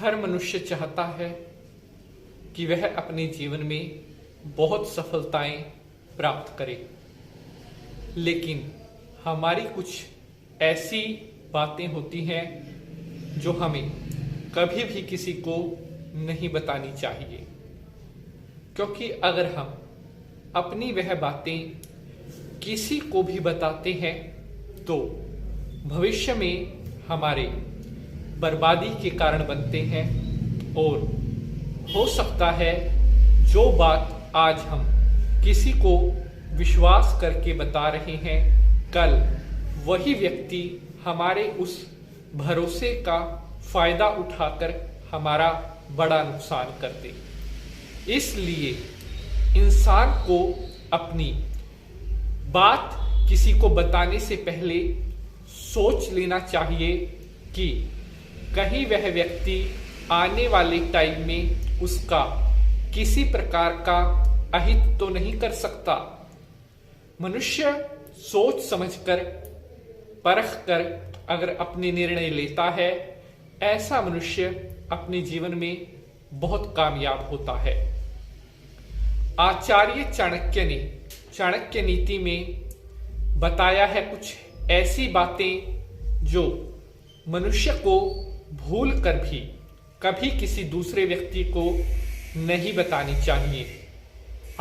हर मनुष्य चाहता है कि वह अपने जीवन में बहुत सफलताएं प्राप्त करे, लेकिन हमारी कुछ ऐसी बातें होती हैं जो हमें कभी भी किसी को नहीं बतानी चाहिए, क्योंकि अगर हम अपनी वह बातें किसी को भी बताते हैं तो भविष्य में हमारे बर्बादी के कारण बनते हैं। और हो सकता है जो बात आज हम किसी को विश्वास करके बता रहे हैं, कल वही व्यक्ति हमारे उस भरोसे का फायदा उठाकर हमारा बड़ा नुकसान कर दे। इसलिए इंसान को अपनी बात किसी को बताने से पहले सोच लेना चाहिए कि कहीं वह व्यक्ति आने वाले टाइम में उसका किसी प्रकार का अहित तो नहीं कर सकता। मनुष्य सोच समझकर परख कर अगर अपने निर्णय लेता है, ऐसा मनुष्य अपने जीवन में बहुत कामयाब होता है। आचार्य चाणक्य ने चाणक्य नीति में बताया है कुछ ऐसी बातें जो मनुष्य को भूल कर भी कभी किसी दूसरे व्यक्ति को नहीं बतानी चाहिए।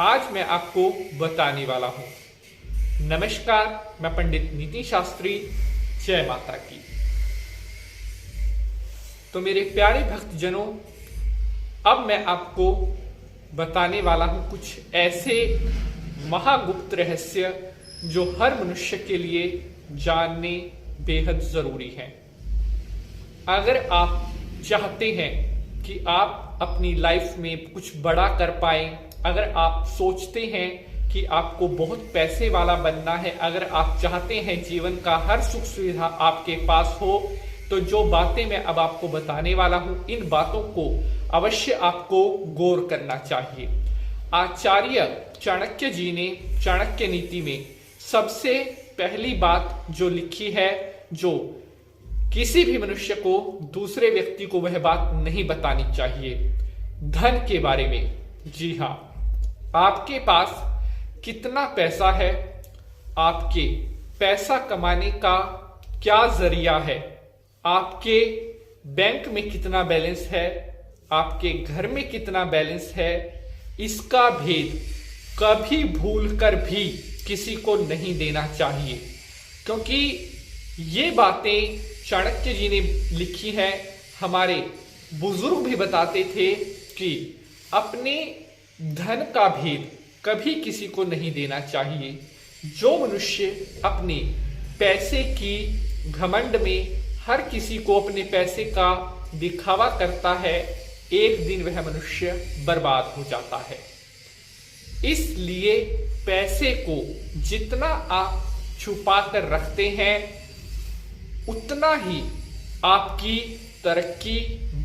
आज मैं आपको बताने वाला हूं। नमस्कार, मैं पंडित नीति शास्त्री। जय माता की। तो मेरे प्यारे भक्तजनों, अब मैं आपको बताने वाला हूं कुछ ऐसे महागुप्त रहस्य जो हर मनुष्य के लिए जानने बेहद जरूरी हैं। अगर आप चाहते हैं कि आप अपनी लाइफ में कुछ बड़ा कर पाए, अगर आप सोचते हैं कि आपको बहुत पैसे वाला बनना है, अगर आप चाहते हैं जीवन का हर सुख सुविधा आपके पास हो, तो जो बातें मैं अब आपको बताने वाला हूं, इन बातों को अवश्य आपको गौर करना चाहिए। आचार्य चाणक्य जी ने चाणक्य नीति में सबसे पहली बात जो लिखी है, जो किसी भी मनुष्य को दूसरे व्यक्ति को वह बात नहीं बतानी चाहिए, धन के बारे में। जी हाँ, आपके पास कितना पैसा है, आपके पैसा कमाने का क्या जरिया है, आपके बैंक में कितना बैलेंस है, आपके घर में कितना बैलेंस है, इसका भेद कभी भूल कर भी किसी को नहीं देना चाहिए। क्योंकि ये बातें चाणक्य जी ने लिखी है। हमारे बुजुर्ग भी बताते थे कि अपने धन का भेद कभी किसी को नहीं देना चाहिए। जो मनुष्य अपने पैसे की घमंड में हर किसी को अपने पैसे का दिखावा करता है, एक दिन वह मनुष्य बर्बाद हो जाता है। इसलिए पैसे को जितना आप छुपा कर रखते हैं, उतना ही आपकी तरक्की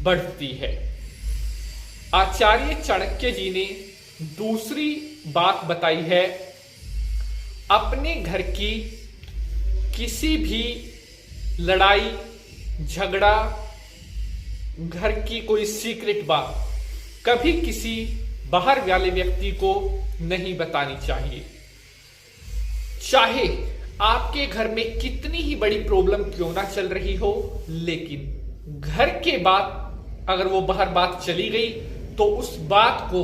बढ़ती है। आचार्य चाणक्य जी ने दूसरी बात बताई है, अपने घर की किसी भी लड़ाई झगड़ा, घर की कोई सीक्रेट बात कभी किसी बाहर वाले व्यक्ति को नहीं बतानी चाहिए। चाहे आपके घर में कितनी ही बड़ी प्रॉब्लम क्यों ना चल रही हो, लेकिन घर के बाद अगर वो बाहर बात चली गई तो उस बात को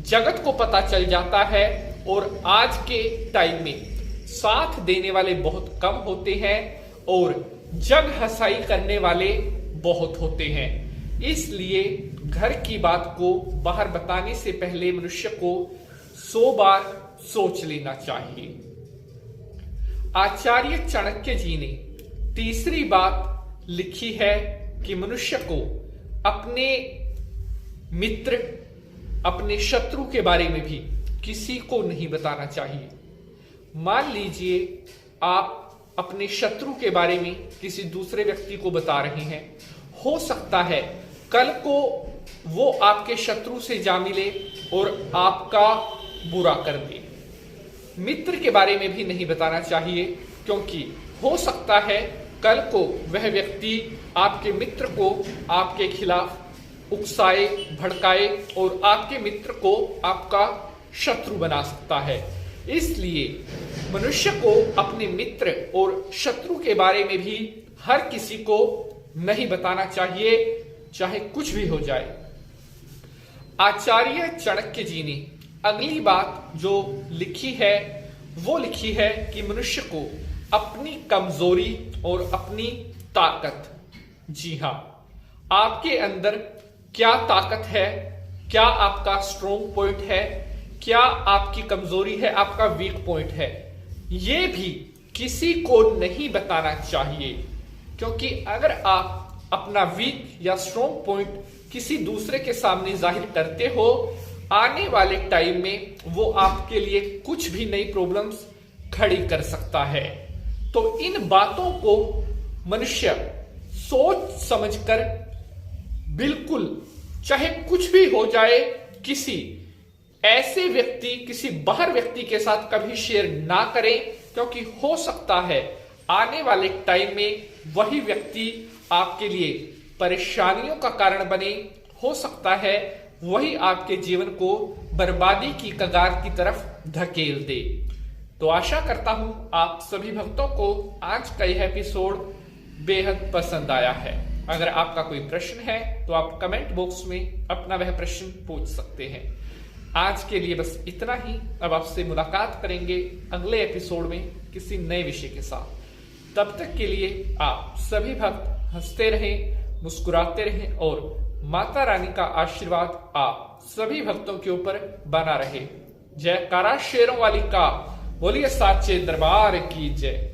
जगत को पता चल जाता है। और आज के टाइम में साथ देने वाले बहुत कम होते हैं और जग हंसाई करने वाले बहुत होते हैं। इसलिए घर की बात को बाहर बताने से पहले मनुष्य को 100 बार सोच लेना चाहिए। आचार्य चाणक्य जी ने तीसरी बात लिखी है कि मनुष्य को अपने मित्र, अपने शत्रु के बारे में भी किसी को नहीं बताना चाहिए। मान लीजिए आप अपने शत्रु के बारे में किसी दूसरे व्यक्ति को बता रहे हैं, हो सकता है कल को वो आपके शत्रु से जा मिले और आपका बुरा कर दे। मित्र के बारे में भी नहीं बताना चाहिए, क्योंकि हो सकता है कल को वह व्यक्ति आपके मित्र को आपके खिलाफ उकसाए, भड़काए और आपके मित्र को आपका शत्रु बना सकता है। इसलिए मनुष्य को अपने मित्र और शत्रु के बारे में भी हर किसी को नहीं बताना चाहिए, चाहे कुछ भी हो जाए। आचार्य चाणक्य जी ने अगली बात जो लिखी है वो लिखी है कि मनुष्य को अपनी कमजोरी और अपनी ताकत, जी हां, आपके अंदर क्या ताकत है, क्या आपका स्ट्रोंग पॉइंट है, क्या आपकी कमजोरी है, आपका वीक पॉइंट है, ये भी किसी को नहीं बताना चाहिए। क्योंकि अगर आप अपना वीक या स्ट्रोंग पॉइंट किसी दूसरे के सामने जाहिर करते हो, आने वाले टाइम में वो आपके लिए कुछ भी नई प्रॉब्लम्स खड़ी कर सकता है। तो इन बातों को मनुष्य सोच समझकर, बिल्कुल चाहे कुछ भी हो जाए, किसी ऐसे व्यक्ति, किसी बाहर व्यक्ति के साथ कभी शेयर ना करें। क्योंकि हो सकता है आने वाले टाइम में वही व्यक्ति आपके लिए परेशानियों का कारण बने, हो सकता है वही आपके जीवन को बर्बादी की कगार की तरफ धकेल दे। तो आशा करता हूं आप सभी भक्तों को आज का यह एपिसोड बेहद पसंद आया है। अगर आपका कोई प्रश्न है तो आप कमेंट बॉक्स में अपना वह प्रश्न पूछ सकते हैं। आज के लिए बस इतना ही। अब आपसे मुलाकात करेंगे अगले एपिसोड में किसी नए विषय के साथ। तब तक के लिए आप सभी भक्त हंसते रहें, मुस्कुराते रहें और माता रानी का आशीर्वाद आप सभी भक्तों के ऊपर बना रहे। जयकारा शेरों वाली का, बोलिए साचे दरबार की जय।